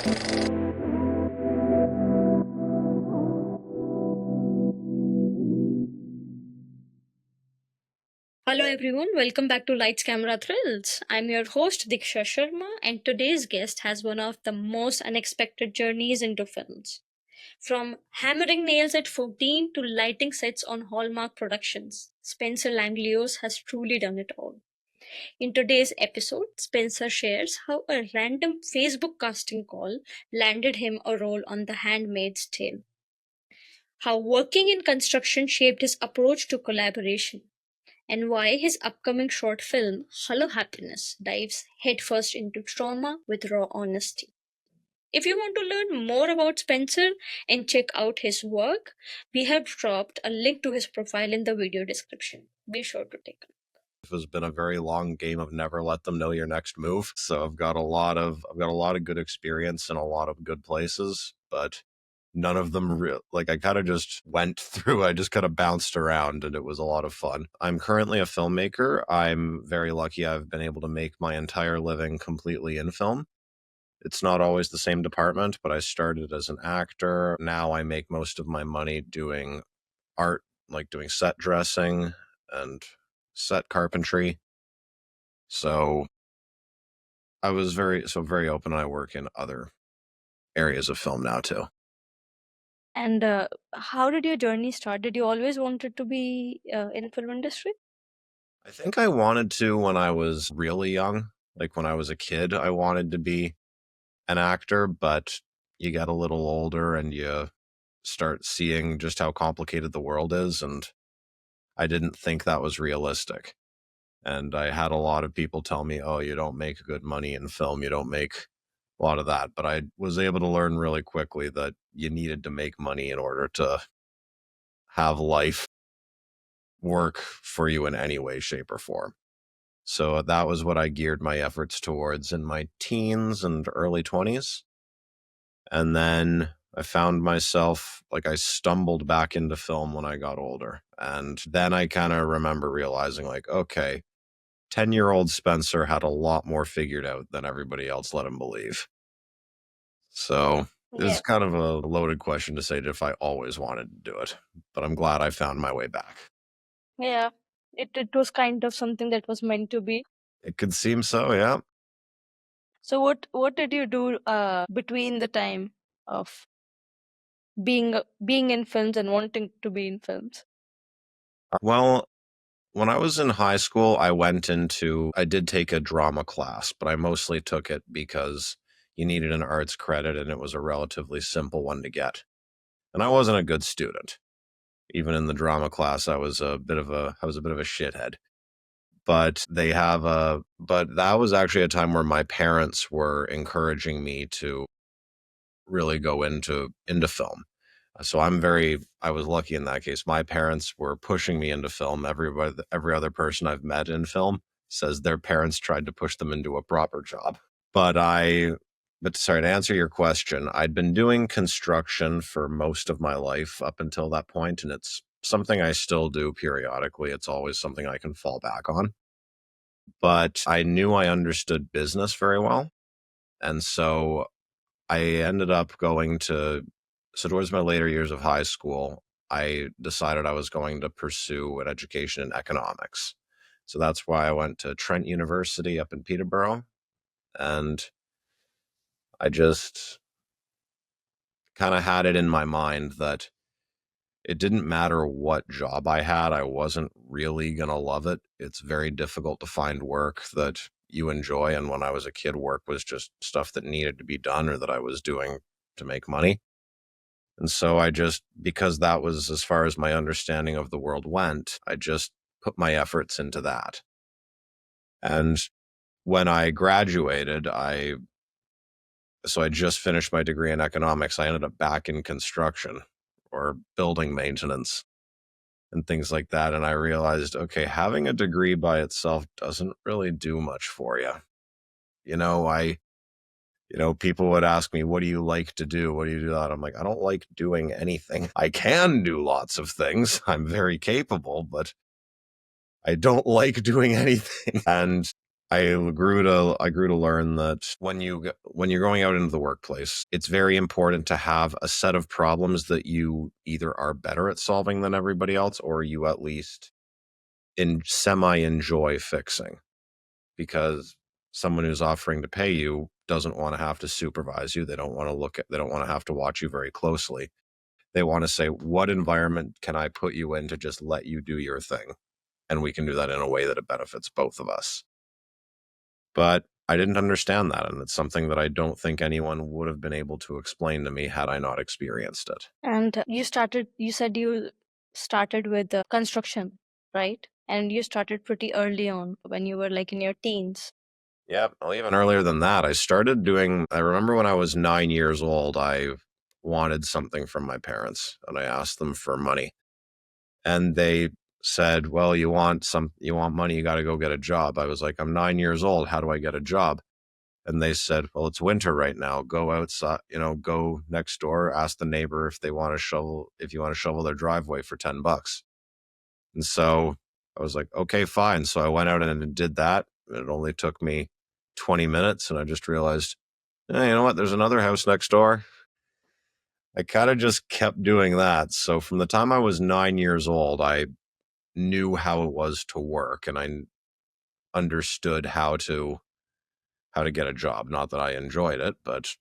Hello everyone, welcome back to Lights Camera Thrills. I'm your host Diksha Sharma, and today's guest has one of the most unexpected journeys into films. From hammering nails at 14 to lighting sets on Hallmark Productions, Spencer Langlois has truly done it all. In today's episode, Spencer shares how a random Facebook casting call landed him a role on The Handmaid's Tale, how working in construction shaped his approach to collaboration, and why his upcoming short film, Hello Happiness, dives headfirst into trauma with raw honesty. If you want to learn more about Spencer and check out his work, we have dropped a link to his profile in the video description. Be sure to take a look. Has been a very long game of never let them know your next move. So I've got a lot of good experience in a lot of good places, but none of them like I kind of just went through. I just kind of bounced around, and it was a lot of fun. I'm currently a filmmaker. I'm very lucky. I've been able to make my entire living completely in film. It's not always the same department, but I started as an actor. Now I make most of my money doing art, like doing set dressing and set carpentry. So I was very open, and I work in other areas of film now too. And how did your journey start? Did you always wanted to be in film industry? I think I wanted to when I was really young. Like when I was a kid, I wanted to be an actor, but you get a little older and you start seeing just how complicated the world is, and I didn't think that was realistic. And I had a lot of people tell me, "Oh, you don't make good money in film. You don't make a lot of that." But I was able to learn really quickly that you needed to make money in order to have life work for you in any way, shape, or form. So that was what I geared my efforts towards in my teens and early 20s. And then I found myself like I stumbled back into film when I got older. And then I kind of remember realizing, like, okay, 10-year-old Spencer had a lot more figured out than everybody else let him believe. So Yeah. it's kind of a loaded question to say if I always wanted to do it, but I'm glad I found my way back. Yeah. It was kind of something that was meant to be. It could seem so, yeah. So what did you do between the time of being in films and wanting to be in films? Well, when I was in high school, I did take a drama class, but I mostly took it because you needed an arts credit and it was a relatively simple one to get. And I wasn't a good student. Even in the drama class, I was a bit of a shithead. But that was actually a time where my parents were encouraging me to really go into film. So I was lucky in that case. My parents were pushing me into film. Every other person I've met in film says their parents tried to push them into a proper job. But sorry, to answer your question, I'd been doing construction for most of my life up until that point, and it's something I still do periodically. It's always something I can fall back on. But I knew I understood business very well. And so I ended up towards my later years of high school, I decided I was going to pursue an education in economics. So that's why I went to Trent University up in Peterborough. And I just kind of had it in my mind that it didn't matter what job I had, I wasn't really going to love it. It's very difficult to find work that you enjoy. And when I was a kid, work was just stuff that needed to be done or that I was doing to make money. And so because that was as far as my understanding of the world went, I just put my efforts into that. And when I graduated, I just finished my degree in economics. I ended up back in construction or building maintenance and things like that. And I realized, okay, having a degree by itself doesn't really do much for you. People would ask me, what do you like to do? What do you do that? I'm like, I don't like doing anything. I can do lots of things. I'm very capable, but I don't like doing anything. And I grew to learn that when you're going out into the workplace, it's very important to have a set of problems that you either are better at solving than everybody else, or you at least in semi enjoy fixing, because someone who's offering to pay you doesn't want to have to supervise you. They don't want to have to watch you very closely. They want to say, what environment can I put you in to just let you do your thing? And we can do that in a way that it benefits both of us. But I didn't understand that, and it's something that I don't think anyone would have been able to explain to me had I not experienced it. And you said you started with construction, right? And you started pretty early on when you were like in your teens. Yeah, well, even earlier than that, I remember when I was 9 years old, I wanted something from my parents, and I asked them for money. And they said, well, you want money, you got to go get a job. I was like, I'm 9 years old. How do I get a job? And they said, well, it's winter right now. Go outside, go next door, ask the neighbor if you want to shovel their driveway for $10. And so I was like, okay, fine. So I went out and did that. It only took me 20 minutes. And I just realized, you know what? There's another house next door. I kind of just kept doing that. So from the time I was 9 years old, I knew how it was to work, and I understood how to get a job. Not that I enjoyed it, but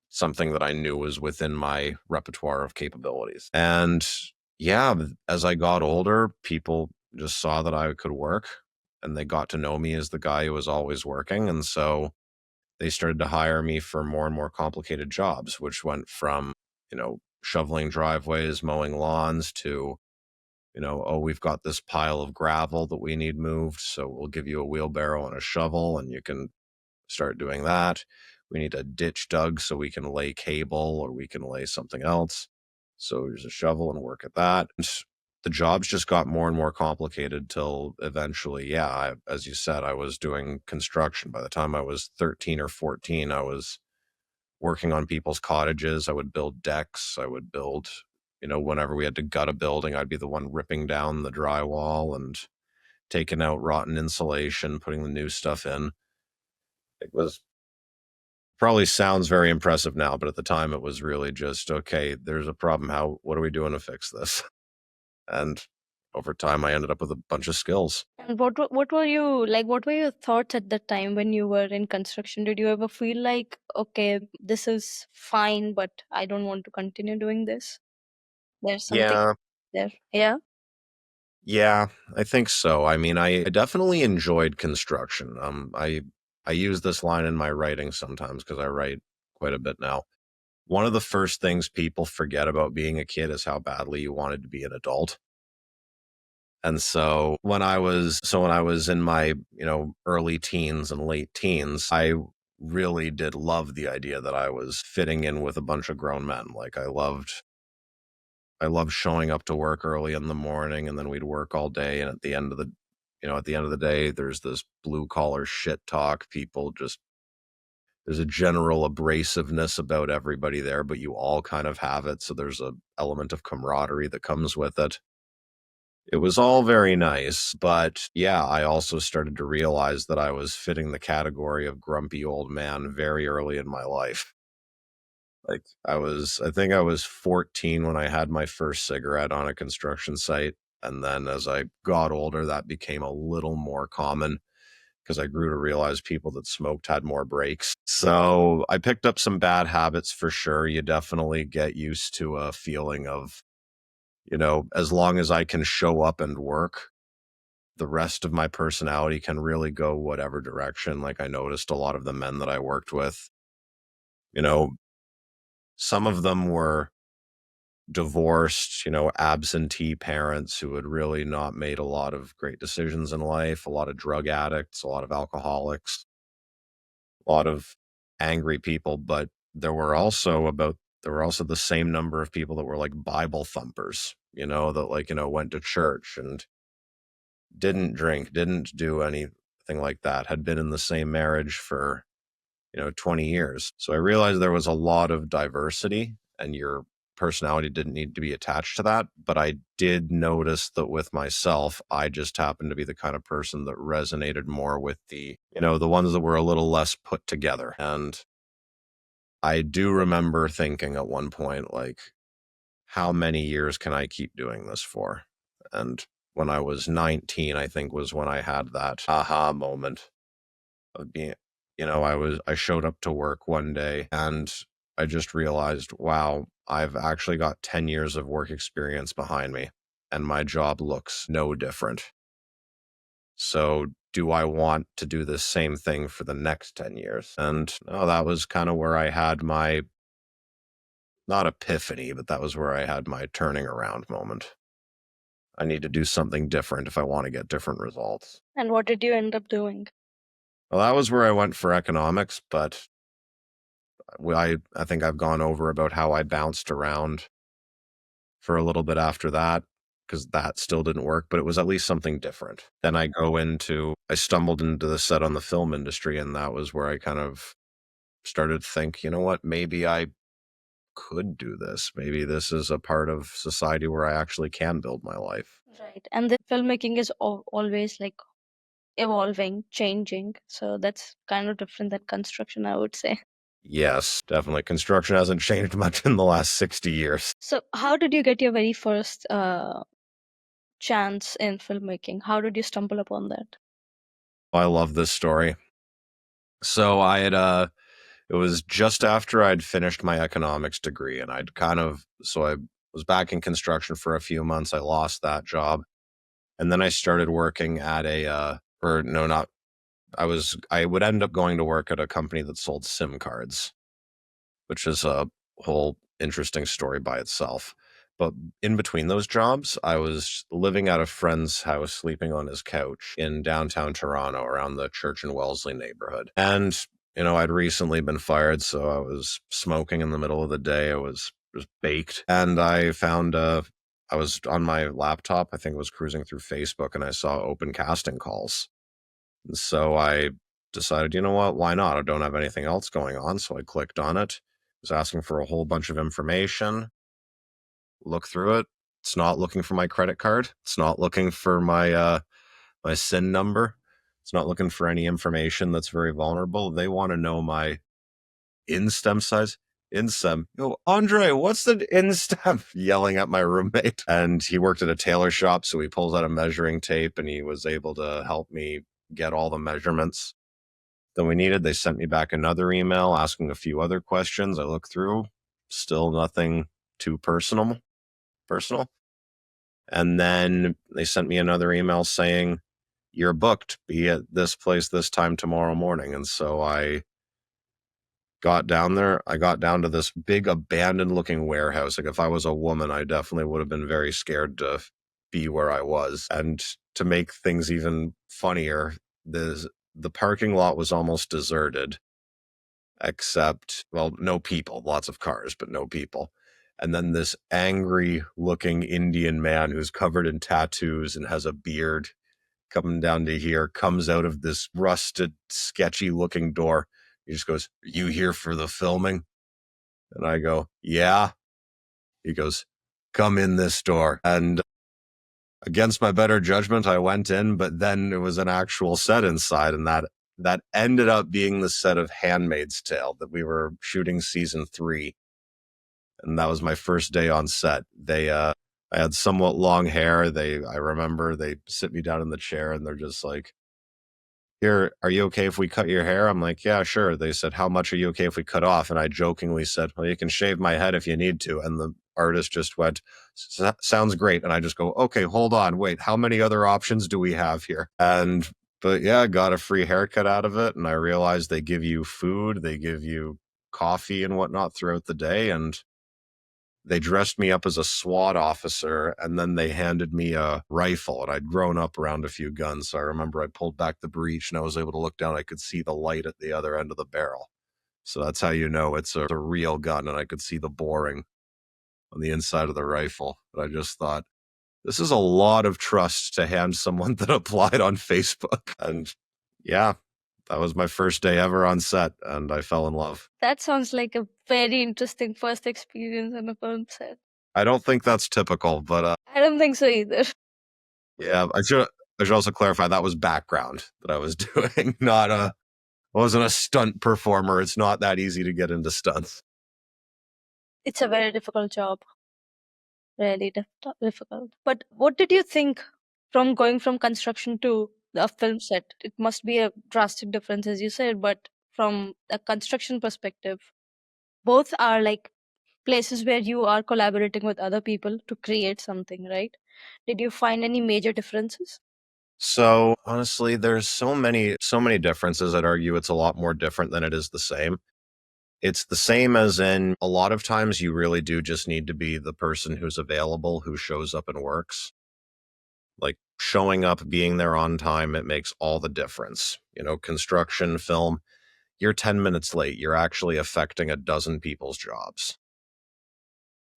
something that I knew was within my repertoire of capabilities. And yeah, as I got older, people just saw that I could work, and they got to know me as the guy who was always working. And so they started to hire me for more and more complicated jobs, which went from, shoveling driveways, mowing lawns to, oh, we've got this pile of gravel that we need moved. So we'll give you a wheelbarrow and a shovel, and you can start doing that. We need a ditch dug so we can lay cable or we can lay something else. So there's a shovel and work at that. And the jobs just got more and more complicated till eventually, yeah, as you said, I was doing construction. By the time I was 13 or 14, I was working on people's cottages. I would build decks. I would build, whenever we had to gut a building, I'd be the one ripping down the drywall and taking out rotten insulation, putting the new stuff in. It was probably sounds very impressive now, but at the time it was really just, okay, there's a problem. What are we doing to fix this? And over time, I ended up with a bunch of skills. And what were you like? What were your thoughts at the time when you were in construction? Did you ever feel like, okay, this is fine, but I don't want to continue doing this? There's something Yeah, there. Yeah. yeah, I think so. I mean, I definitely enjoyed construction. I use this line in my writing sometimes because I write quite a bit now. One of the first things people forget about being a kid is how badly you wanted to be an adult. And so when I was in my, early teens and late teens, I really did love the idea that I was fitting in with a bunch of grown men. Like I loved showing up to work early in the morning, and then we'd work all day, and at the end of the day, there's this blue collar shit talk. There's a general abrasiveness about everybody there, but you all kind of have it. So there's a element of camaraderie that comes with it. It was all very nice, but yeah, I also started to realize that I was fitting the category of grumpy old man very early in my life. Like I think I was 14 when I had my first cigarette on a construction site. And then as I got older, that became a little more common because I grew to realize people that smoked had more breaks. So I picked up some bad habits for sure. You definitely get used to a feeling of, as long as I can show up and work, the rest of my personality can really go whatever direction. Like I noticed a lot of the men that I worked with, you know, some of them were divorced, absentee parents who had really not made a lot of great decisions in life, a lot of drug addicts, a lot of alcoholics, a lot of angry people, but there were also the same number of people that were like Bible thumpers, that like, went to church and didn't drink, didn't do anything like that, had been in the same marriage for, 20 years. So I realized there was a lot of diversity, and your personality didn't need to be attached to that. But I did notice that with myself, I just happened to be the kind of person that resonated more with the ones that were a little less put together. And I do remember thinking at one point, like, how many years can I keep doing this for? And when I was 19, I think was when I had that aha moment of being, I showed up to work one day and I just realized, wow, I've actually got 10 years of work experience behind me and my job looks no different. So do I want to do the same thing for the next 10 years? And that was kind of where I had my, not epiphany, but that was where I had my turning around moment. I need to do something different if I want to get different results. And what did you end up doing? Well, that was where I went for economics, but I think I've gone over about how I bounced around for a little bit after that because that still didn't work, but it was at least something different. Then I stumbled into the set on the film industry, and that was where I kind of started to think, you know what, maybe I could do this. Maybe this is a part of society where I actually can build my life. Right. And the filmmaking is always like evolving, changing. So that's kind of different than construction, I would say. Yes, definitely. Construction hasn't changed much in the last 60 years. So, how did you get your very first chance in filmmaking? How did you stumble upon that? I love this story. So it was just after I'd finished my economics degree and I was back in construction for a few months. I lost that job. And then I started working at or no, not, I would end up going to work at a company that sold SIM cards, which is a whole interesting story by itself. But in between those jobs, I was living at a friend's house, sleeping on his couch in downtown Toronto around the Church and Wellesley neighborhood. And, I'd recently been fired, so I was smoking in the middle of the day. I was just baked. And I was on my laptop, I think I was cruising through Facebook, and I saw open casting calls. And so I decided, you know what, why not? I don't have anything else going on. So I clicked on it. It was asking for a whole bunch of information. Look through it. It's not looking for my credit card. It's not looking for my SIN number. It's not looking for any information that's very vulnerable. They want to know my in-stem size. In-stem. Yo, Andre, what's the in-stem? Yelling at my roommate. And he worked at a tailor shop, so he pulls out a measuring tape and he was able to help me get all the measurements that we needed. They sent me back another email asking a few other questions. I looked through, still nothing too personal. And then they sent me another email saying, you're booked, be at this place this time tomorrow morning. And so I got down there. I got down to this big abandoned looking warehouse. Like if I was a woman, I definitely would have been very scared to be where I was. And to make things even funnier, the parking lot was almost deserted, except, well, no people, lots of cars, but no people. And then this angry looking Indian man who's covered in tattoos and has a beard coming down to here comes out of this rusted, sketchy looking door. He just goes, "Are you here for the filming?" And I go, "Yeah." He goes, "Come in this door." And against my better judgment, I went in, but then it was an actual set inside. And that ended up being the set of Handmaid's Tale that we were shooting season 3. And that was my first day on set. I had somewhat long hair. I remember they sit me down in the chair and they're just like, "Here, are you okay if we cut your hair?" I'm like, "Yeah, sure." They said, "How much are you okay if we cut off?" And I jokingly said, "Well, you can shave my head if you need to." And the artist just went, "Sounds great." And I just go, "Okay, hold on. Wait, how many other options do we have here?" But yeah, I got a free haircut out of it. And I realized they give you food, they give you coffee and whatnot throughout the day. And they dressed me up as a SWAT officer, and then they handed me a rifle. And I'd grown up around a few guns. So I remember I pulled back the breech and I was able to look down. I could see the light at the other end of the barrel. So that's how you know it's a real gun. And I could see the boring on the inside of the rifle. But I just thought, this is a lot of trust to hand someone that applied on Facebook. And yeah, That was my first day ever on set, and I fell in love. That sounds like a very interesting first experience on a film set. I don't think that's typical, but I don't think so either. yeah, I should also clarify that was background that I was doing, not a I wasn't a stunt performer. It's not that easy to get into stunts. It's a very difficult job, really difficult. But what did you think from going from construction to a film set? It must be a drastic difference, as you said, but from a construction perspective, both are like places where you are collaborating with other people to create something, right? Did you find any major differences? So honestly, there's so many differences. I'd argue it's a lot more different than it is the same. It's the same as in a lot of times you really do just need to be the person who's available, who shows up and works. Like showing up, being there on time, it makes all the difference. Construction, film, you're 10 minutes late. You're actually affecting a dozen people's jobs.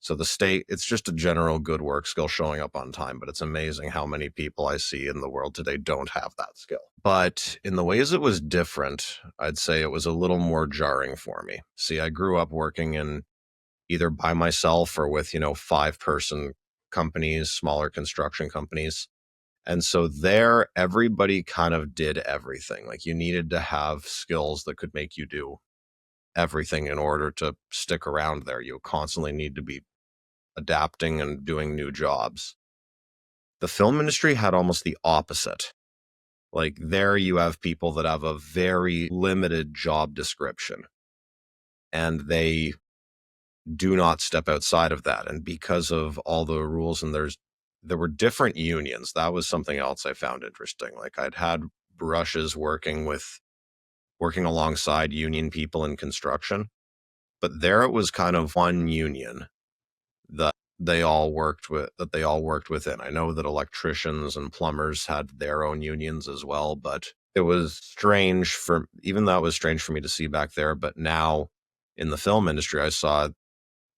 So it's just a general good work skill showing up on time, but it's amazing how many people I see in the world today don't have that skill. But in the ways it was different, I'd say it was a little more jarring for me. See, I grew up working in either by myself or with, 5-person companies, smaller construction companies. And so there, everybody kind of did everything. Like you needed to have skills that could make you do everything in order to stick around there. You constantly need to be adapting and doing new jobs. The film industry had almost the opposite. Like there you have people that have a very limited job description and they do not step outside of that. And because of all the rules and there were different unions. That was something else I found interesting. Like I'd had brushes working alongside union people in construction, but there it was kind of one union that they all worked within. I know that electricians and plumbers had their own unions as well, but it was strange for even though it was strange for me to see back there. But now in the film industry, I saw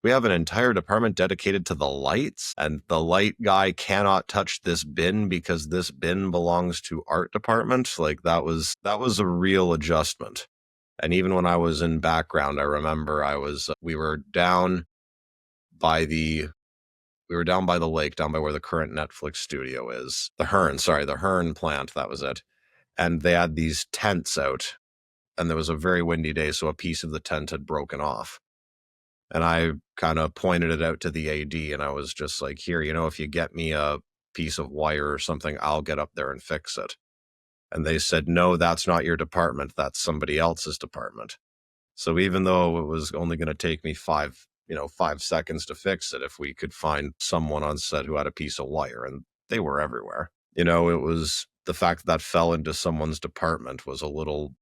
we have an entire department dedicated to the lights, and the light guy cannot touch this bin because this bin belongs to art department. Like that was a real adjustment. And even when I was in background, I remember by the we were down by the lake, down by where the current Netflix studio is. The Hearn plant, that was it. And they had these tents out, and there was a very windy day, so a piece of the tent had broken off. And I kind of pointed it out to the AD, and I was just like, here, if you get me a piece of wire or something, I'll get up there and fix it. And they said, no, that's not your department. That's somebody else's department. So even though it was only going to take me 5 seconds to fix it, if we could find someone on set who had a piece of wire, and they were everywhere, it was the fact that fell into someone's department was a little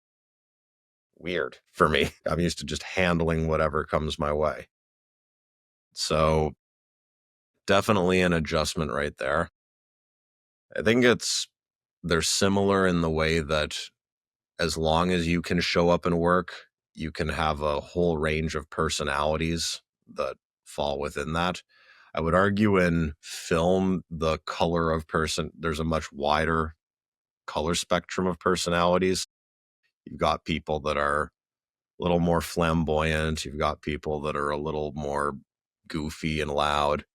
weird for me. I'm used to just handling whatever comes my way. So definitely an adjustment right there. I think they're similar in the way that as long as you can show up and work, you can have a whole range of personalities that fall within that. I would argue in film, there's a much wider color spectrum of personalities. You've got people that are a little more flamboyant. You've got people that are a little more goofy and loud,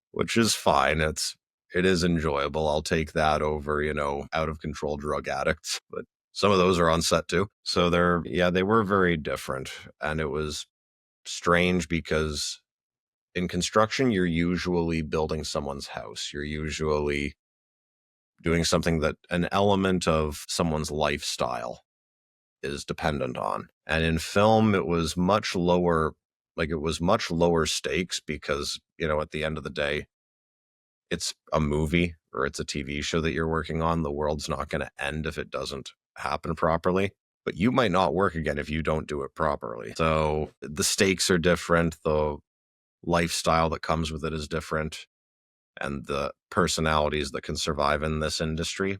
which is fine. It is enjoyable. I'll take that over, out of control drug addicts, but some of those are on set too. So they were very different. And it was strange because in construction, you're usually building someone's house. You're usually doing something that an element of someone's lifestyle is dependent on. And in film, it was much lower, stakes because, at the end of the day, it's a movie or it's a TV show that you're working on. The world's not going to end if it doesn't happen properly, but you might not work again if you don't do it properly. So the stakes are different. The lifestyle that comes with it is different. And the personalities that can survive in this industry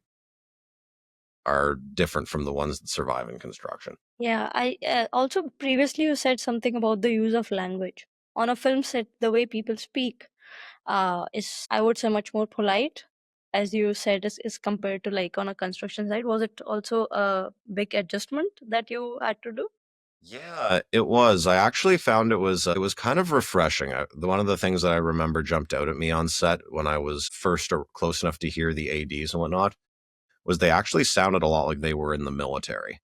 are different from the ones that survive in construction. Yeah, I also previously you said something about the use of language. On a film set, the way people speak is, I would say, much more polite. as you said, is compared to like on a construction site? Was it also a big adjustment that you had to do? Yeah, it was. I actually found it was kind of refreshing. One of the things that I remember jumped out at me on set when I was first close enough to hear the ADs and whatnot was they actually sounded a lot like they were in the military.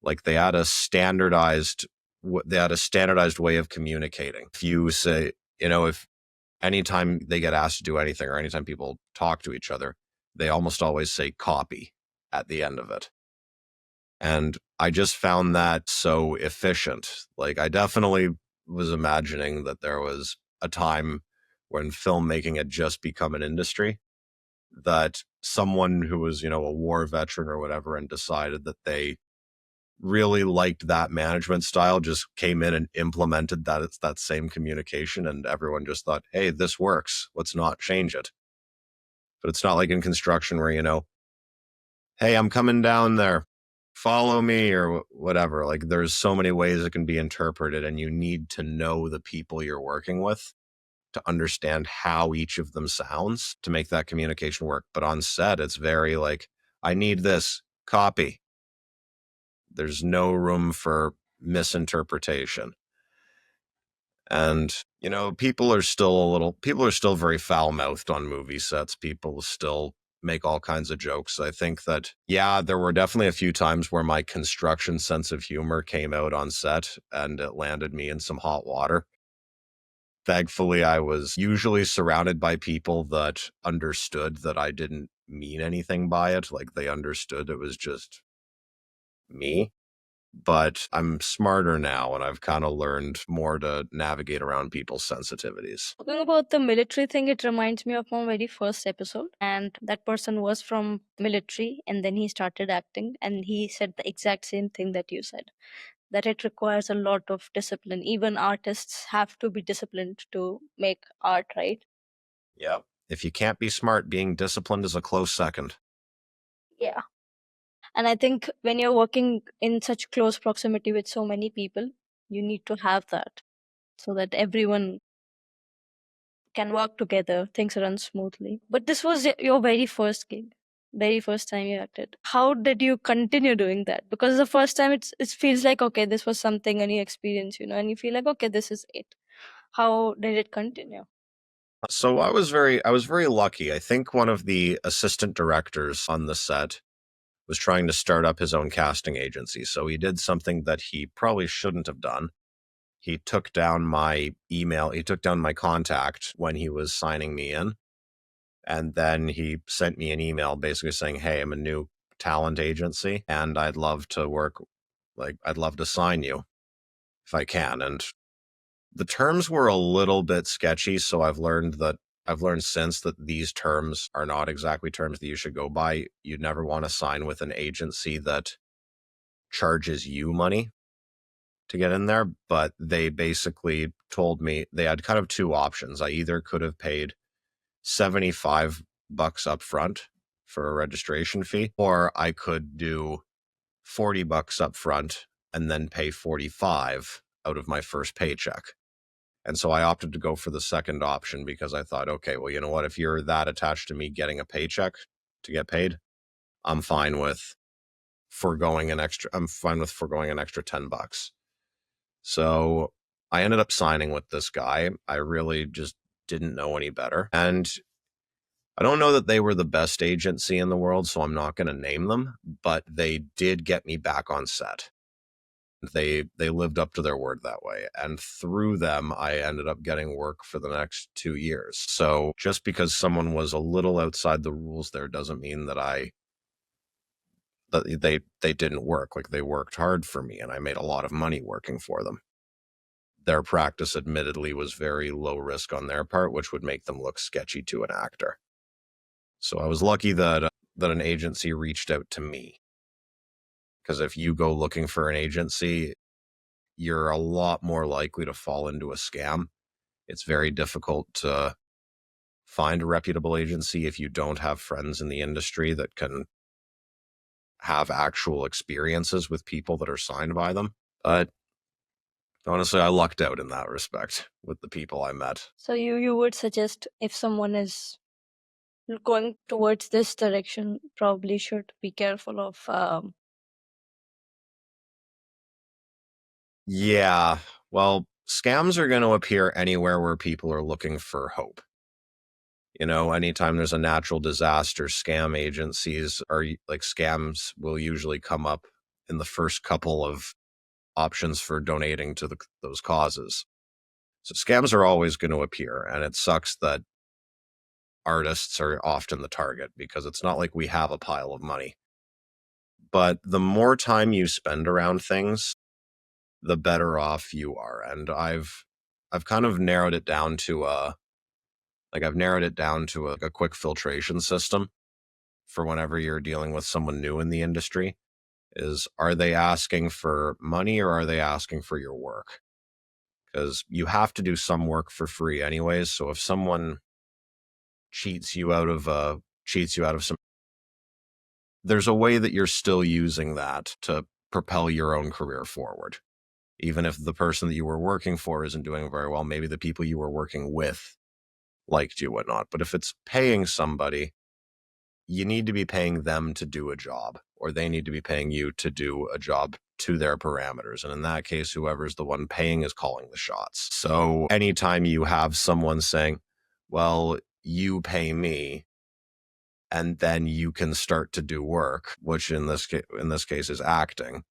Like they had a standardized way of communicating. If you say, if anytime they get asked to do anything or anytime people talk to each other, they almost always say copy at the end of it. And I just found that so efficient. Like, I definitely was imagining that there was a time when filmmaking had just become an industry, that someone who was, a war veteran or whatever and decided that they really liked that management style just came in and implemented that. It's that same communication, and everyone just thought, hey, this works. Let's not change it. But it's not like in construction where, hey, I'm coming down there, follow me or whatever. Like, there's so many ways it can be interpreted, and you need to know the people you're working with to understand how each of them sounds to make that communication work. But on set, it's very like, I need this copy. There's no room for misinterpretation. And, people are still very foul mouthed on movie sets. People still make all kinds of jokes. I think that, yeah, there were definitely a few times where my construction sense of humor came out on set and it landed me in some hot water. Thankfully, I was usually surrounded by people that understood that I didn't mean anything by it. Like, they understood it was just me. But I'm smarter now and I've kind of learned more to navigate around people's sensitivities. Talking about the military thing, it reminds me of my very first episode. And that person was from military and then he started acting and he said the exact same thing that you said, that it requires a lot of discipline. Even artists have to be disciplined to make art, right? Yeah. If you can't be smart, being disciplined is a close second. Yeah. And I think when you're working in such close proximity with so many people, you need to have that so that everyone can work together, things run smoothly. But this was your very first gig, very first time you acted. How did you continue doing that? Because the first time it feels like, okay, this was something, a new experience, and you feel like, okay, this is it. How did it continue? So I was very lucky. I think one of the assistant directors on the set was trying to start up his own casting agency. So he did something that he probably shouldn't have done. He took down my email, he took down my contact when he was signing me in. And then he sent me an email basically saying, hey, I'm a new talent agency and I'd love to sign you if I can. And the terms were a little bit sketchy. So I've learned since that these terms are not exactly terms that you should go by. You'd never want to sign with an agency that charges you money to get in there. But they basically told me they had kind of two options. I either could have paid 75 bucks up front for a registration fee, or I could do 40 bucks up front and then pay 45 out of my first paycheck. And so I opted to go for the second option because I thought, okay, well, you know what? If you're that attached to me getting a paycheck to get paid, I'm fine with I'm fine with foregoing an extra 10 bucks. So I ended up signing with this guy. I really just didn't know any better. And I don't know that they were the best agency in the world, so I'm not going to name them, but they did get me back on set. They lived up to their word that way, and through them I ended up getting work for the next 2 years. So just because someone was a little outside the rules there doesn't mean that they didn't work. Like, they worked hard for me and I made a lot of money working for them. Their practice admittedly was very low risk on their part, which would make them look sketchy to an actor. So I was lucky that an agency reached out to me, because if you go looking for an agency, you're a lot more likely to fall into a scam. It's very difficult to find a reputable agency if you don't have friends in the industry that can have actual experiences with people that are signed by them. But honestly, I lucked out in that respect with the people I met. So you would suggest if someone is going towards this direction probably should be careful of Yeah. Well, scams are going to appear anywhere where people are looking for hope. Anytime there's a natural disaster, scam agencies are like scams will usually come up in the first couple of options for donating to those causes. So scams are always going to appear, and it sucks that artists are often the target because it's not like we have a pile of money. But the more time you spend around things, the better off you are. And I've kind of narrowed it down to a quick filtration system for whenever you're dealing with someone new in the industry is, are they asking for money or are they asking for your work? Because you have to do some work for free anyways. So if someone cheats you out of some, there's a way that you're still using that to propel your own career forward. Even if the person that you were working for isn't doing very well, maybe the people you were working with liked you, whatnot. But if it's paying somebody, you need to be paying them to do a job, or they need to be paying you to do a job to their parameters. And in that case, whoever's the one paying is calling the shots. So anytime you have someone saying, well, you pay me, and then you can start to do work, which in this case is acting,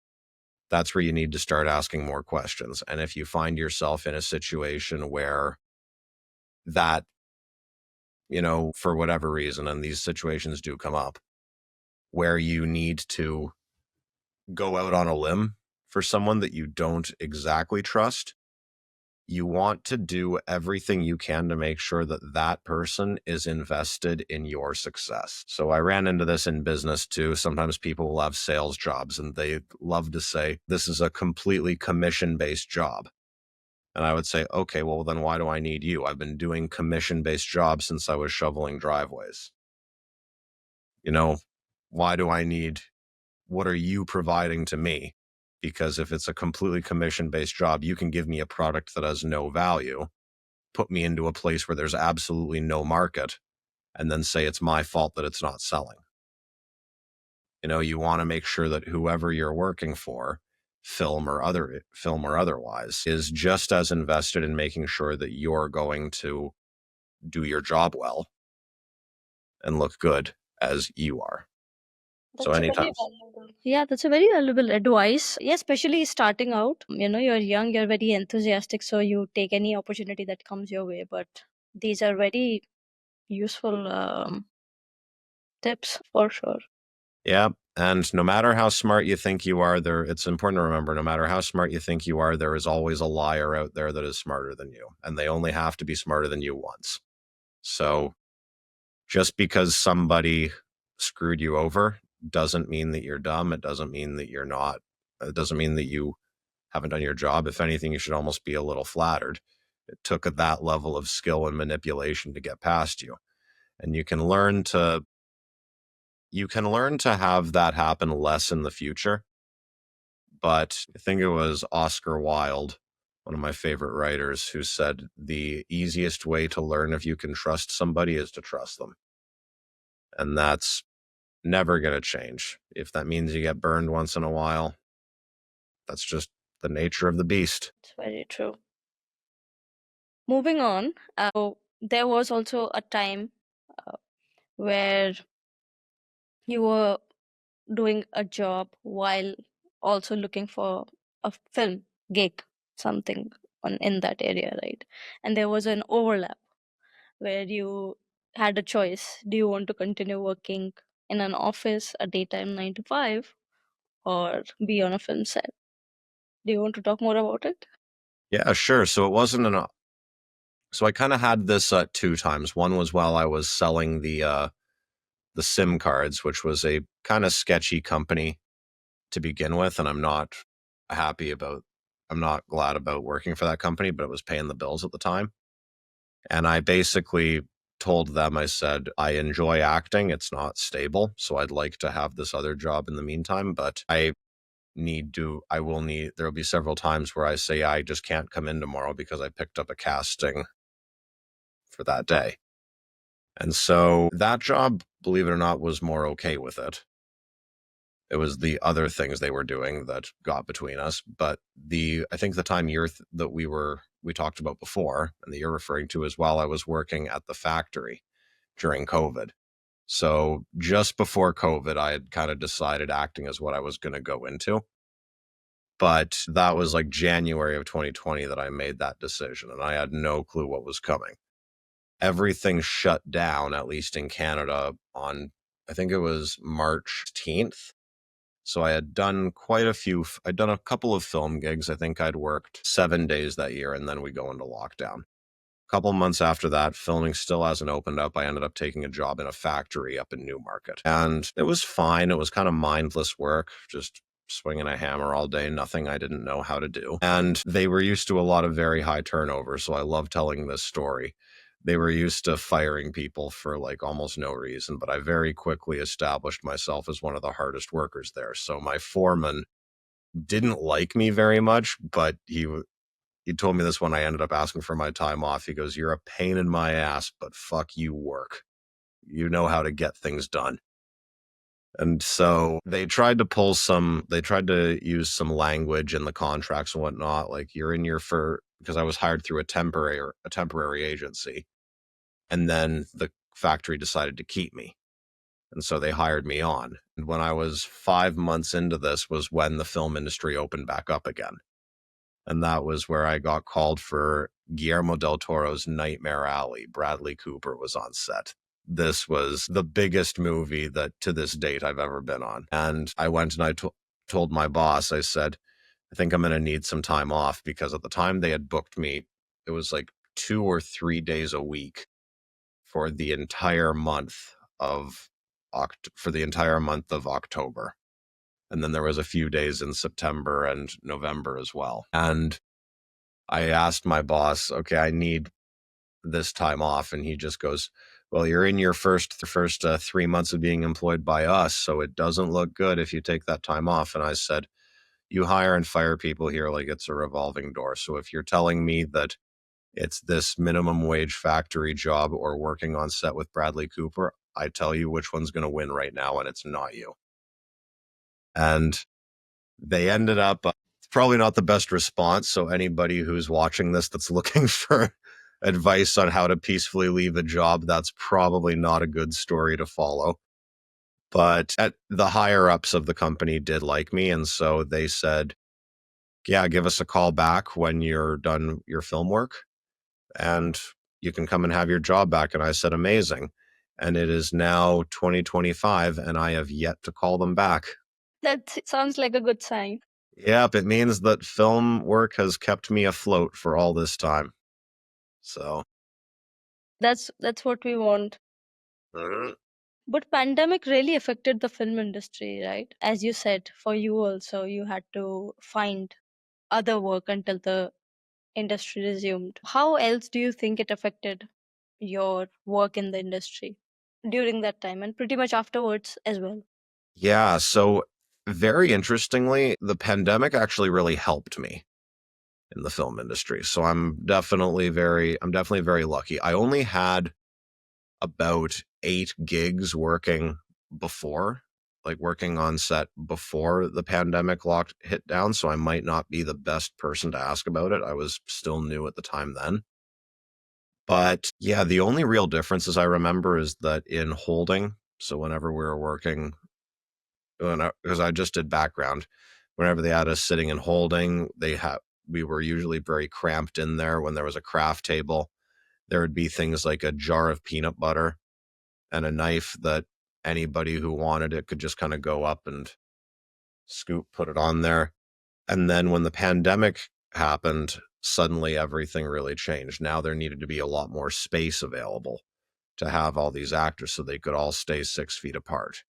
that's where you need to start asking more questions. And if you find yourself in a situation where that, for whatever reason, and these situations do come up, where you need to go out on a limb for someone that you don't exactly trust, you want to do everything you can to make sure that that person is invested in your success. So I ran into this in business too. Sometimes people will have sales jobs and they love to say, this is a completely commission-based job. And I would say, okay, well, then why do I need you? I've been doing commission-based jobs since I was shoveling driveways. Why do I need, what are you providing to me? Because if it's a completely commission-based job, you can give me a product that has no value, put me into a place where there's absolutely no market, and then say it's my fault that it's not selling. You want to make sure that whoever you're working for, film or otherwise, is just as invested in making sure that you're going to do your job well and look good as you are. So That's a anytime. very valuable. Yeah, that's a very valuable advice. Yeah, especially starting out. You're young, you're very enthusiastic, so you take any opportunity that comes your way. But these are very useful tips for sure. Yeah. And no matter how smart you think you are, it's important to remember, no matter how smart you think you are, there is always a liar out there that is smarter than you. And they only have to be smarter than you once. So just because somebody screwed you over doesn't mean that you're dumb. It doesn't mean that you're not. It doesn't mean that you haven't done your job. If anything, you should almost be a little flattered. It took that level of skill and manipulation to get past you. And you can learn to have that happen less in the future. But I think it was Oscar Wilde, one of my favorite writers, who said the easiest way to learn if you can trust somebody is to trust them. And that's never going to change. If that means you get burned once in a while, that's just the nature of the beast. It's very true. Moving on, there was also a time where you were doing a job while also looking for a film gig, something on in that area, right? And there was an overlap where you had a choice. Do you want to continue working in an office, a daytime 9 to 5, or be on a film set? Do you want to talk more about it? Yeah, sure. So it wasn't so I kind of had this 2 times. One was while I was selling the SIM cards, which was a kind of sketchy company to begin with, and I'm not glad about working for that company, but it was paying the bills at the time. And I basically told them, I said, I enjoy acting. It's not stable. So I'd like to have this other job in the meantime, but there'll be several times where I say, I just can't come in tomorrow because I picked up a casting for that day. And so that job, believe it or not, was more okay with it. It was the other things they were doing that got between us. But I think the time that we talked about before, and that you're referring to as well, I was working at the factory during COVID. So just before COVID, I had kind of decided acting is what I was going to go into. But that was like January of 2020 that I made that decision, and I had no clue what was coming. Everything shut down, at least in Canada, on, I think it was March 10th. So I had done I'd done a couple of film gigs. I think I'd worked 7 days that year, and then we go into lockdown. A couple months after that, filming still hasn't opened up. I ended up taking a job in a factory up in Newmarket. And it was fine. It was kind of mindless work, just swinging a hammer all day, nothing I didn't know how to do. And they were used to a lot of very high turnover. So I love telling this story. They were used to firing people for like almost no reason, but I very quickly established myself as one of the hardest workers there. So my foreman didn't like me very much, but he told me this when I ended up asking for my time off. He goes, "You're a pain in my ass, but fuck you work. You know how to get things done." And so they tried to use some language in the contracts and whatnot. Like because I was hired through a temporary agency. And then the factory decided to keep me. And so they hired me on. And when I was 5 months into this was when the film industry opened back up again. And that was where I got called for Guillermo del Toro's Nightmare Alley. Bradley Cooper was on set. This was the biggest movie that to this date I've ever been on. And I went and told my boss, I said, "I think I'm going to need some time off," because at the time they had booked me, it was like 2 or 3 days a week for the entire month of October. And then there was a few days in September and November as well. And I asked my boss, "Okay, I need this time off." And he just goes, "Well, you're in your first 3 months of being employed by us, so it doesn't look good if you take that time off." And I said, "You hire and fire people here like it's a revolving door. So if you're telling me that it's this minimum wage factory job or working on set with Bradley Cooper, I tell you which one's going to win right now, and it's not you." And they ended up, it's probably not the best response. So anybody who's watching this that's looking for advice on how to peacefully leave a job, that's probably not a good story to follow. But the higher ups of the company did like me. And so they said, "Yeah, give us a call back when you're done your film work and you can come and have your job back." And I said, "Amazing." And it is now 2025 and I have yet to call them back. That sounds like a good sign. Yep, it means that film work has kept me afloat for all this time. So, That's what we want. mhm. But pandemic really affected the film industry, right? As you said, for you also, you had to find other work until the industry resumed. How else do you think it affected your work in the industry during that time and pretty much afterwards as well? Yeah, so very interestingly, the pandemic actually really helped me in the film industry. So I'm definitely very lucky. I only had about 8 gigs working on set before the pandemic locked hit down, so I might not be the best person to ask about it. I was still new at the time then. But yeah, the only real differences I remember is that in holding, so whenever we were working, because I just did background, whenever they had us sitting and holding, we were usually very cramped in there. When there was a craft table, there would be things like a jar of peanut butter and a knife that anybody who wanted it could just kind of go up and scoop, put it on there. And then when the pandemic happened, suddenly everything really changed. Now there needed to be a lot more space available to have all these actors so they could all stay 6 feet apart.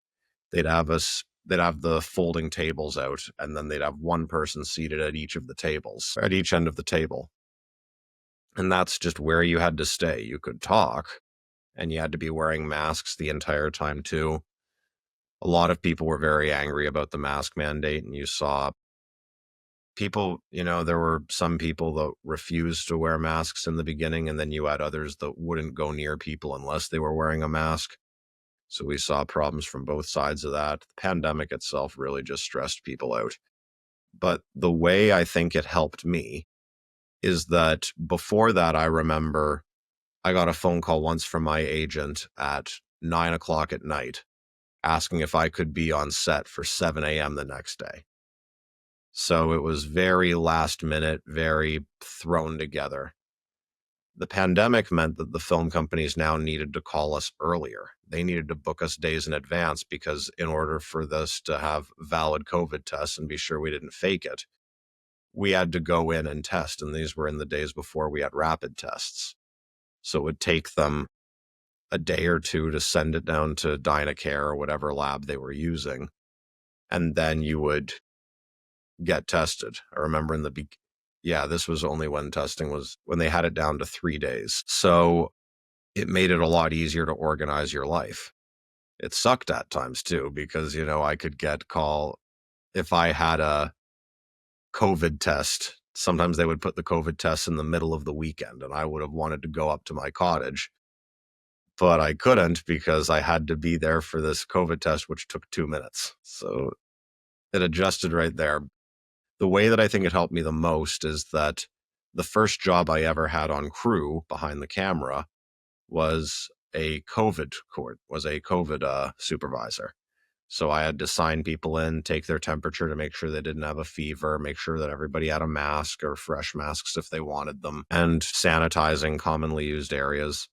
They'd have the folding tables out, and then they'd have one person seated at each end of the table. And that's just where you had to stay. You could talk, and you had to be wearing masks the entire time too. A lot of people were very angry about the mask mandate, and you saw People, there were some people that refused to wear masks in the beginning, and then you had others that wouldn't go near people unless they were wearing a mask. So we saw problems from both sides of that. The pandemic itself really just stressed people out. But the way I think it helped me is that before that, I remember I got a phone call once from my agent at 9 o'clock at night asking if I could be on set for 7 a.m. the next day. So it was very last minute, very thrown together. The pandemic meant that the film companies now needed to call us earlier. They needed to book us days in advance because in order for this to have valid COVID tests and be sure we didn't fake it, we had to go in and test. And these were in the days before we had rapid tests. So it would take them a day or two to send it down to Dynacare or whatever lab they were using. And then you would get tested. I remember yeah, this was only when testing was when they had it down to 3 days. So it made it a lot easier to organize your life. It sucked at times too, because, I could get call if I had a COVID test. Sometimes they would put the COVID test in the middle of the weekend, and I would have wanted to go up to my cottage, but I couldn't because I had to be there for this COVID test, which took 2 minutes. So it adjusted right there. The way that I think it helped me the most is that the first job I ever had on crew behind the camera was a COVID supervisor. So I had to sign people in, take their temperature to make sure they didn't have a fever, make sure that everybody had a mask or fresh masks if they wanted them, and sanitizing commonly used areas.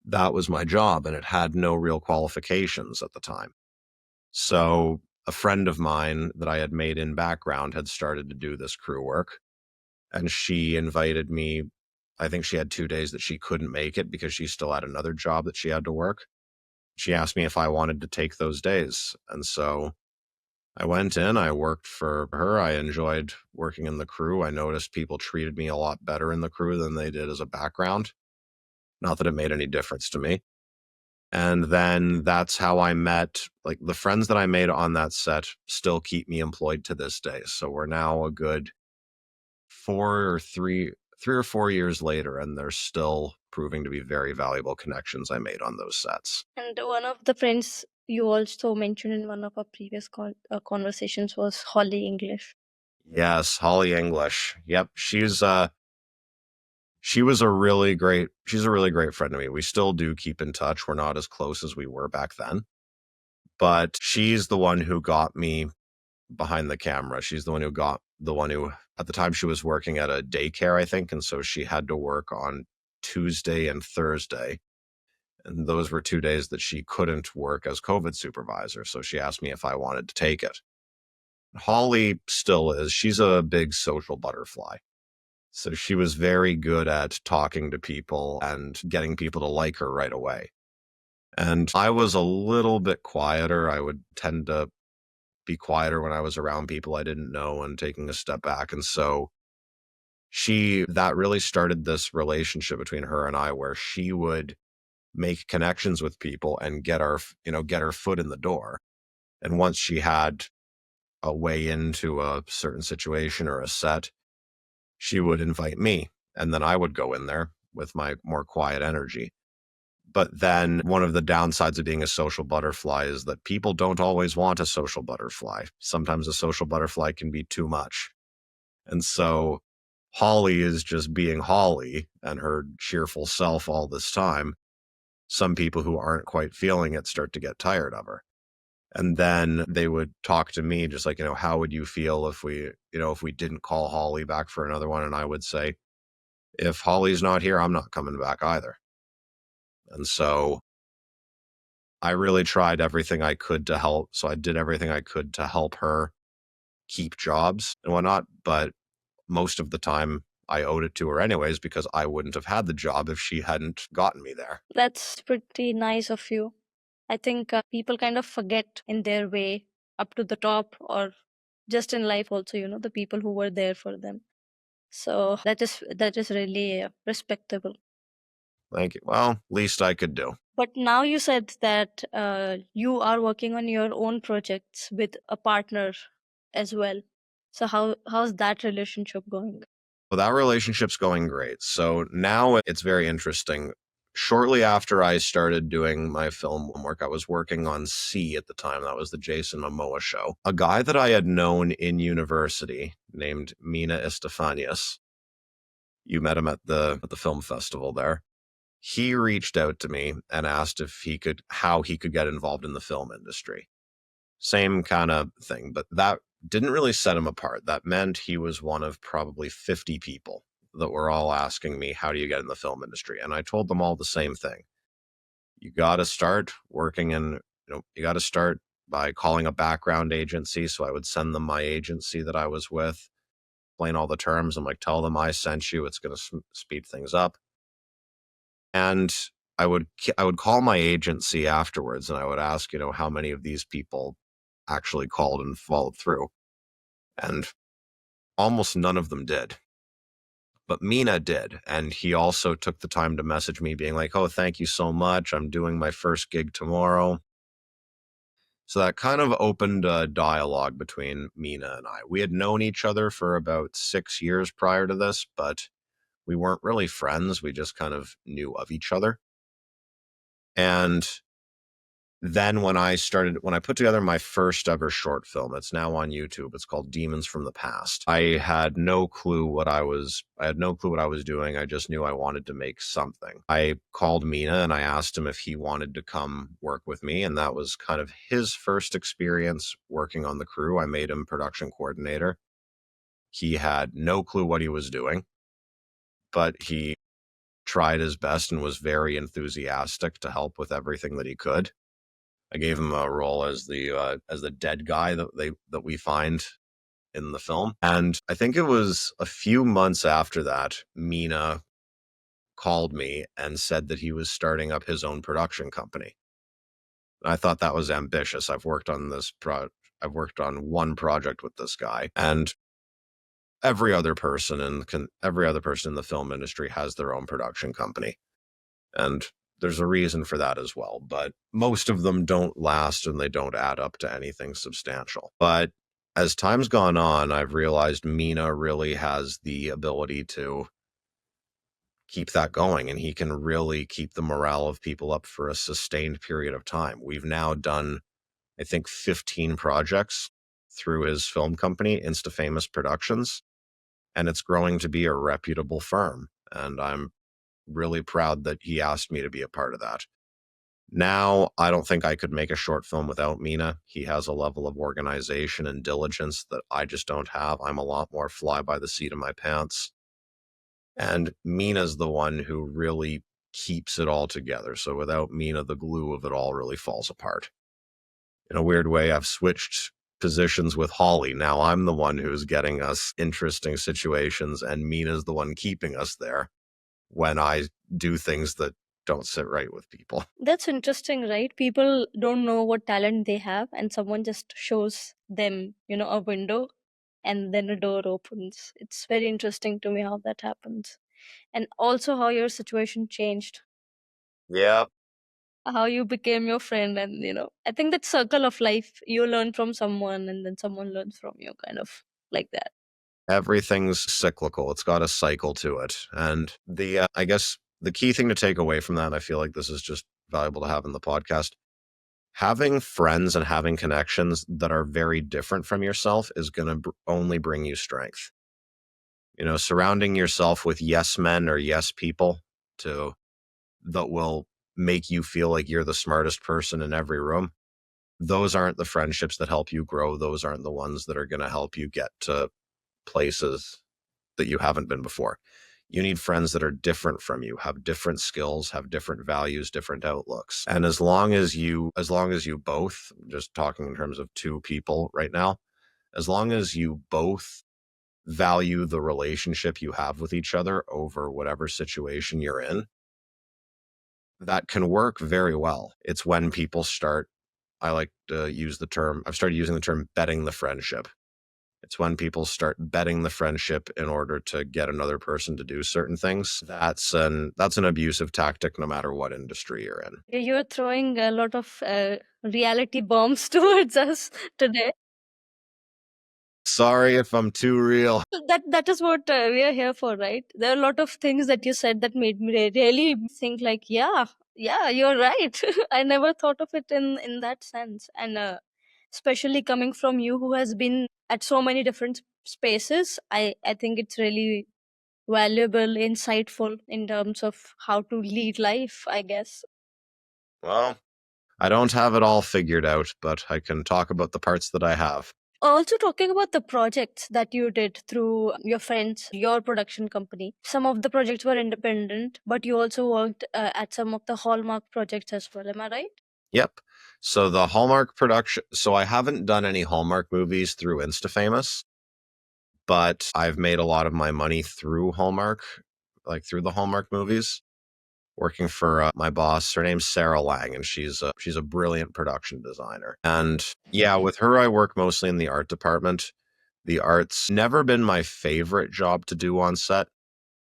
That was my job, and it had no real qualifications at the time. So a friend of mine that I had made in background had started to do this crew work, and she invited me. I think she had 2 days that she couldn't make it because she still had another job that she had to work. She asked me if I wanted to take those days. And so I went in, I worked for her. I enjoyed working in the crew. I noticed people treated me a lot better in the crew than they did as a background. Not that it made any difference to me. And then that's how I met, like, the friends that I made on that set still keep me employed to this day. So we're now a good 3 or 4 years later, and they're still proving to be very valuable connections I made on those sets. And one of the friends you also mentioned in one of our previous conversations was Holly English. Yes, Holly English. Yep, she's a really great friend to me. We still do keep in touch. We're not as close as we were back then, but she's the one who got me behind the camera. She's the one who at the time she was working at a daycare, I think, and so she had to work on Tuesday and Thursday. And those were 2 days that she couldn't work as COVID supervisor. So she asked me if I wanted to take it. Holly still is. She's a big social butterfly. So she was very good at talking to people and getting people to like her right away. And I was a little bit quieter. I would tend to be quieter when I was around people I didn't know and taking a step back. And so that really started this relationship between her and I where she would make connections with people and get her foot in the door. And once she had a way into a certain situation or a set, she would invite me, and then I would go in there with my more quiet energy. But then one of the downsides of being a social butterfly is that people don't always want a social butterfly. Sometimes a social butterfly can be too much. And so Holly is just being Holly and her cheerful self all this time. Some people who aren't quite feeling it start to get tired of her. And then they would talk to me just like, how would you feel if we didn't call Holly back for another one? And I would say, if Holly's not here, I'm not coming back either. And so I really tried everything I could to help. So I did everything I could to help her keep jobs and whatnot. But most of the time I owed it to her anyways, because I wouldn't have had the job if she hadn't gotten me there. That's pretty nice of you. I think people kind of forget in their way up to the top or just in life also, the people who were there for them. So that is really respectable. Thank you. Well, least I could do. But now you said that you are working on your own projects with a partner as well. So how's that relationship going? Well, that relationship's going great. So now it's very interesting. Shortly after I started doing my film work, I was working on C at the time. That was the Jason Momoa show. A guy that I had known in university named Mina Estefanius. You met him at the film festival there. He reached out to me and asked if he could how he could get involved in the film industry. Same kind of thing, but that didn't really set him apart. That meant he was one of probably 50 people that were all asking me, how do you get in the film industry? And I told them all the same thing. You got to start working in, you got to start by calling a background agency. So I would send them my agency that I was with, explain all the terms. I'm like, tell them I sent you. It's going to speed things up. And I would call my agency afterwards and I would ask, how many of these people actually called and followed through. And almost none of them did. But Mina did. And he also took the time to message me being like, oh, thank you so much. I'm doing my first gig tomorrow. So that kind of opened a dialogue between Mina and I. We had known each other for about 6 years prior to this, but we weren't really friends. We just kind of knew of each other. And then when I put together my first ever short film, it's now on YouTube. It's called Demons from the Past. I had no clue what I was doing. I just knew I wanted to make something. I called Mina and I asked him if he wanted to come work with me. And that was kind of his first experience working on the crew. I made him production coordinator. He had no clue what he was doing, but he tried his best and was very enthusiastic to help with everything that he could. I gave him a role as the dead guy that we find in the film. And I think it was a few months after that, Mina called me and said that he was starting up his own production company. I thought that was ambitious. I've worked on one project with this guy, and every other person in the film industry has their own production company. And there's a reason for that as well. But most of them don't last and they don't add up to anything substantial. But as time's gone on, I've realized Mina really has the ability to keep that going and he can really keep the morale of people up for a sustained period of time. We've now done, I think, 15 projects through his film company, Insta-Famous Productions, and it's growing to be a reputable firm. And I'm really proud that he asked me to be a part of that. Now, I don't think I could make a short film without Mina. He has a level of organization and diligence that I just don't have. I'm a lot more fly by the seat of my pants. And Mina's the one who really keeps it all together. So without Mina, the glue of it all really falls apart. In a weird way, I've switched positions with Holly. Now I'm the one who's getting us interesting situations, and Mina's the one keeping us there when I do things that don't sit right with people. That's interesting, right? People don't know what talent they have, and someone just shows them, a window, and then a door opens. It's very interesting to me how that happens. And also how your situation changed, Yeah. how you became your friend. And, I think that circle of life, you learn from someone, and then someone learns from you, kind of like that. Everything's cyclical. It's got a cycle to it. And I guess the key thing to take away from that, I feel like this is just valuable to have in the podcast. Having friends and having connections that are very different from yourself is going to only bring you strength. Surrounding yourself with yes men or yes people that will make you feel like you're the smartest person in every room. Those aren't the friendships that help you grow. Those aren't the ones that are going to help you get to places that you haven't been before. You need friends that are different from you, have different skills, have different values, different outlooks. And as long as you both, just talking in terms of two people right now, as long as you both value the relationship you have with each other over whatever situation you're in, that can work very well. It's when people start, I've started using the term betting the friendship. It's when people start betting the friendship in order to get another person to do certain things. That's an abusive tactic no matter what industry you're in. You're throwing a lot of reality bombs towards us today. Sorry if I'm too real. That is what we are here for, right? There are a lot of things that you said that made me really think like, yeah, yeah, you're right. I never thought of it in that sense. And especially coming from you who has been at so many different spaces, I think it's really valuable, insightful in terms of how to lead life, I guess. Well, I don't have it all figured out, but I can talk about the parts that I have. Also, talking about the projects that you did through your friends, your production company, some of the projects were independent, but you also worked at some of the Hallmark projects as well. Am I right? Yep. So the Hallmark production. So I haven't done any Hallmark movies through InstaFamous, but I've made a lot of my money through Hallmark, like through the Hallmark movies. Working for my boss, her name's Sarah Lang, and she's a brilliant production designer. And yeah, with her, I work mostly in the art department. The art's never been my favorite job to do on set.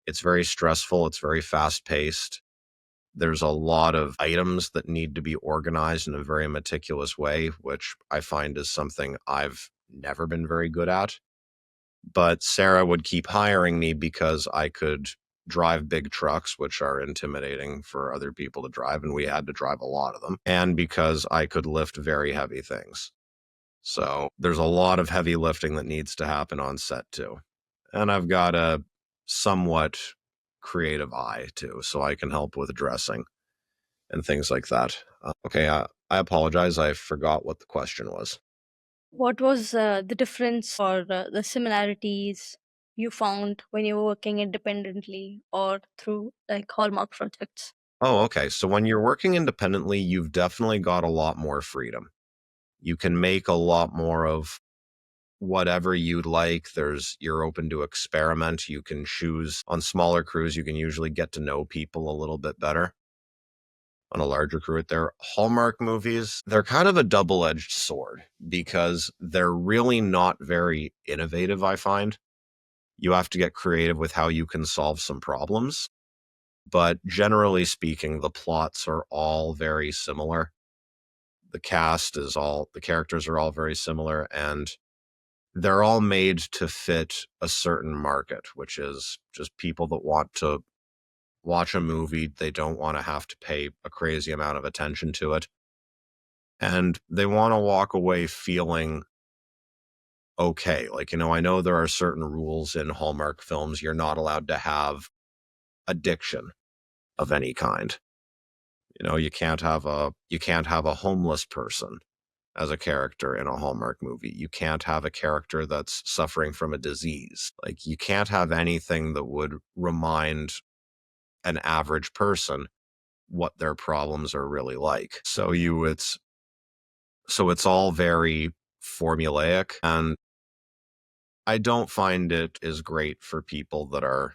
It's very stressful. It's very fast paced. There's a lot of items that need to be organized in a very meticulous way, which I find is something I've never been very good at. But Sarah would keep hiring me because I could drive big trucks, which are intimidating for other people to drive, and we had to drive a lot of them, and because I could lift very heavy things. So there's a lot of heavy lifting that needs to happen on set too. And I've got a somewhat creative eye too, so I can help with dressing and things like that. Okay, I apologize. I forgot what the question was. What was the difference or the similarities you found when you were working independently or through like Hallmark projects? Oh, okay. So when you're working independently, you've definitely got a lot more freedom. You can make a lot more of whatever you'd like. You're open to experiment. You can choose on smaller crews. You can usually get to know people a little bit better. On a larger crew at their Hallmark movies, they're kind of a double-edged sword because they're really not very innovative, I find. You have to get creative with how you can solve some problems. But generally speaking, the plots are all very similar. The characters are all very similar, and they're all made to fit a certain market, which is just people that want to watch a movie. They don't want to have to pay a crazy amount of attention to it. And they want to walk away feeling okay. Like, I know there are certain rules in Hallmark films. You're not allowed to have addiction of any kind. You can't have a homeless person as a character in a Hallmark movie. You can't have a character that's suffering from a disease. Like, you can't have anything that would remind an average person what their problems are really like. So it's all very formulaic, and I don't find it is great for people that are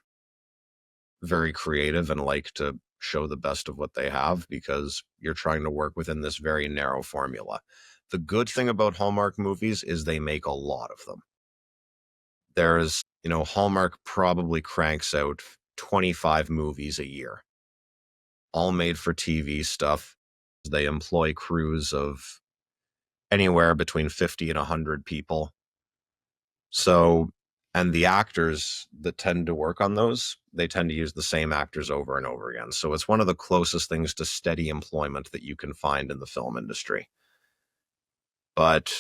very creative and like to show the best of what they have, because you're trying to work within this very narrow formula. The good thing about Hallmark movies is they make a lot of them. Hallmark probably cranks out 25 movies a year, all made for TV stuff. They employ crews of anywhere between 50 and 100 people. So, and the actors that tend to work on those, they tend to use the same actors over and over again. So it's one of the closest things to steady employment that you can find in the film industry. But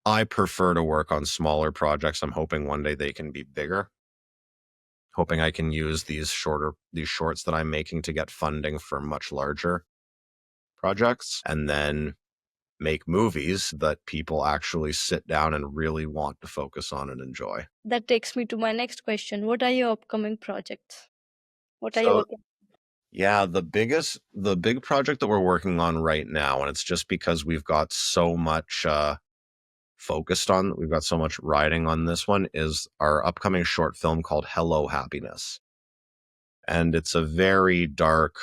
I prefer to work on smaller projects. I'm hoping one day they can be bigger. Hoping I can use these shorts that I'm making to get funding for much larger projects, and then make movies that people actually sit down and really want to focus on and enjoy. That takes me to my next question. What are your upcoming projects? What are you So working? yeah, the big project that we're working on right now, and it's just because we've got so much we've got so much riding on this one, is our upcoming short film called Hello Happiness. And it's a very dark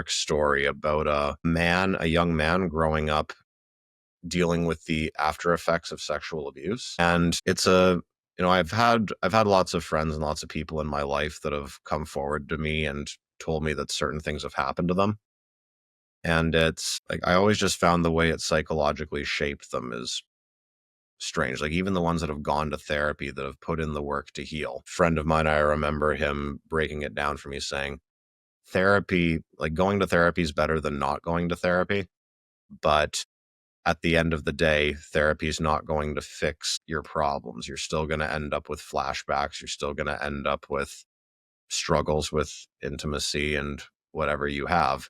story about a young man growing up dealing with the after effects of sexual abuse. And I've had lots of friends and lots of people in my life that have come forward to me and told me that certain things have happened to them. And it's like I always just found the way it psychologically shaped them is strange. Like even the ones that have gone to therapy, that have put in the work to heal. A friend of mine, I remember him breaking it down for me, saying therapy, like going to therapy is better than not going to therapy. But at the end of the day, therapy is not going to fix your problems. You're still going to end up with flashbacks. You're still going to end up with struggles with intimacy and whatever you have.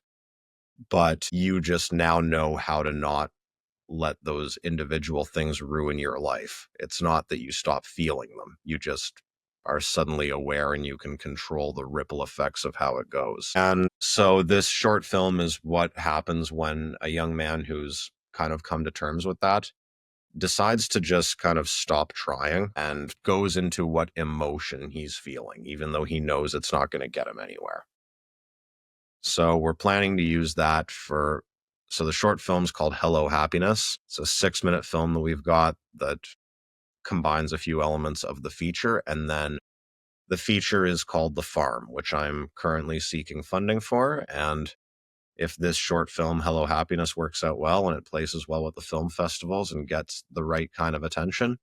But you just now know how to not let those individual things ruin your life. It's not that you stop feeling them. You just are suddenly aware and you can control the ripple effects of how it goes. And so this short film is what happens when a young man who's kind of come to terms with that decides to just kind of stop trying and goes into what emotion he's feeling, even though he knows it's not going to get him anywhere. So we're planning to use that for. So the short film's called Hello Happiness. It's a 6-minute film that we've got that combines a few elements of the feature. And then the feature is called The Farm, which I'm currently seeking funding for. And if this short film, Hello Happiness, works out well and it places well with the film festivals and gets the right kind of attention,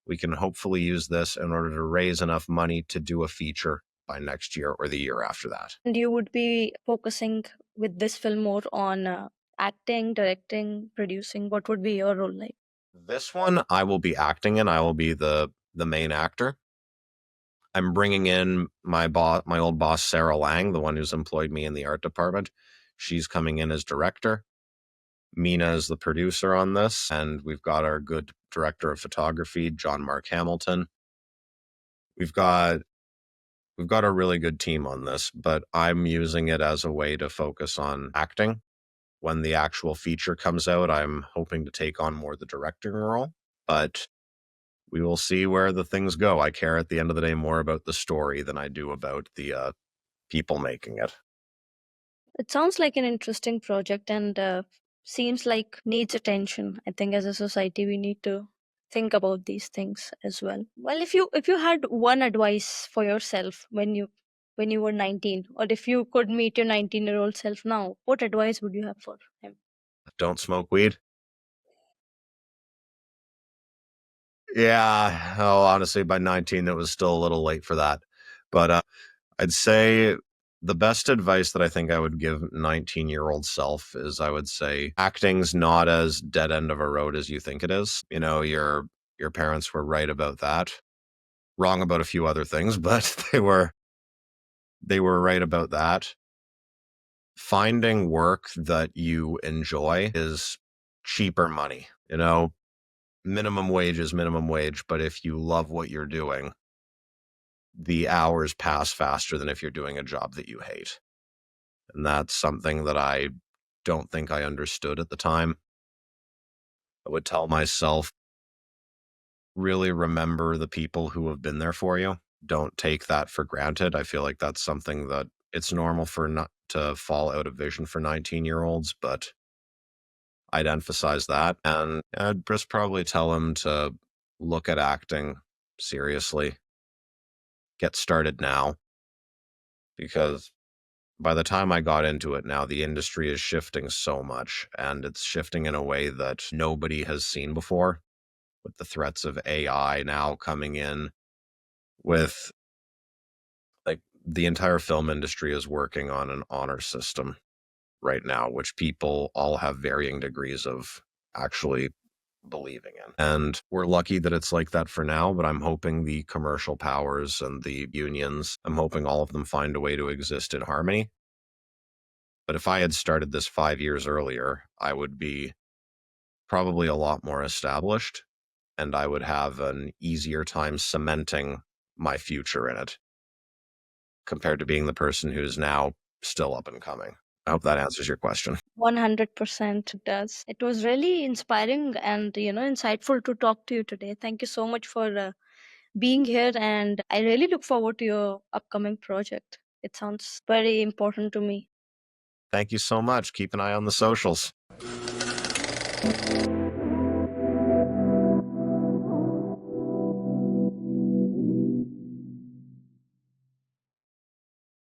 we can hopefully use this in order to raise enough money to do a feature by next year or the year after that. And you would be focusing with this film more on acting, directing, producing. What would be your role like? This one I will be acting in. I will be the main actor. I'm bringing in my old boss, Sarah Lang, the one who's employed me in the art department. She's coming in as director. Mina is the producer on this, and we've got our good director of photography, John Mark Hamilton. We've got a really good team on this, but I'm using it as a way to focus on acting. When the actual feature comes out, I'm hoping to take on more the directing role, but we will see where the things go. I care at the end of the day more about the story than I do about the people making it. It sounds like an interesting project and seems like needs attention. I think as a society we need to think about these things as well. Well, if you had one advice for yourself when you were 19, or if you could meet your 19-year-old self now, what advice would you have for him? Don't smoke weed. Yeah. Oh, honestly, by 19, it was still a little late for that. But I'd say the best advice that I think I would give 19-year-old self is I would say acting's not as dead end of a road as you think it is. You know, your parents were right about that. Wrong about a few other things, but they were right about that. Finding work that you enjoy is cheaper money. You know, minimum wage is minimum wage, but if you love what you're doing, the hours pass faster than if you're doing a job that you hate. And that's something that I don't think I understood at the time. I would tell myself, really remember the people who have been there for you. Don't take that for granted. I feel like that's something that it's normal for not to fall out of vision for 19-year-olds, but I'd emphasize that. And I'd just probably tell him to look at acting seriously, get started now, because by the time I got into it now, the industry is shifting so much, and it's shifting in a way that nobody has seen before, with the threats of AI now coming in, with like the entire film industry is working on an honor system right now, which people all have varying degrees of actually believing in. And we're lucky that it's like that for now, but I'm hoping the commercial powers and the unions, I'm hoping all of them find a way to exist in harmony. But if I had started this 5 years earlier, I would be probably a lot more established and I would have an easier time cementing my future in it compared to being the person who's now still up and coming. I hope that answers your question. 100% does. It was really inspiring and insightful to talk to you today. Thank you so much for being here, and I really look forward to your upcoming project. It sounds very important to me. Thank you so much. Keep an eye on the socials.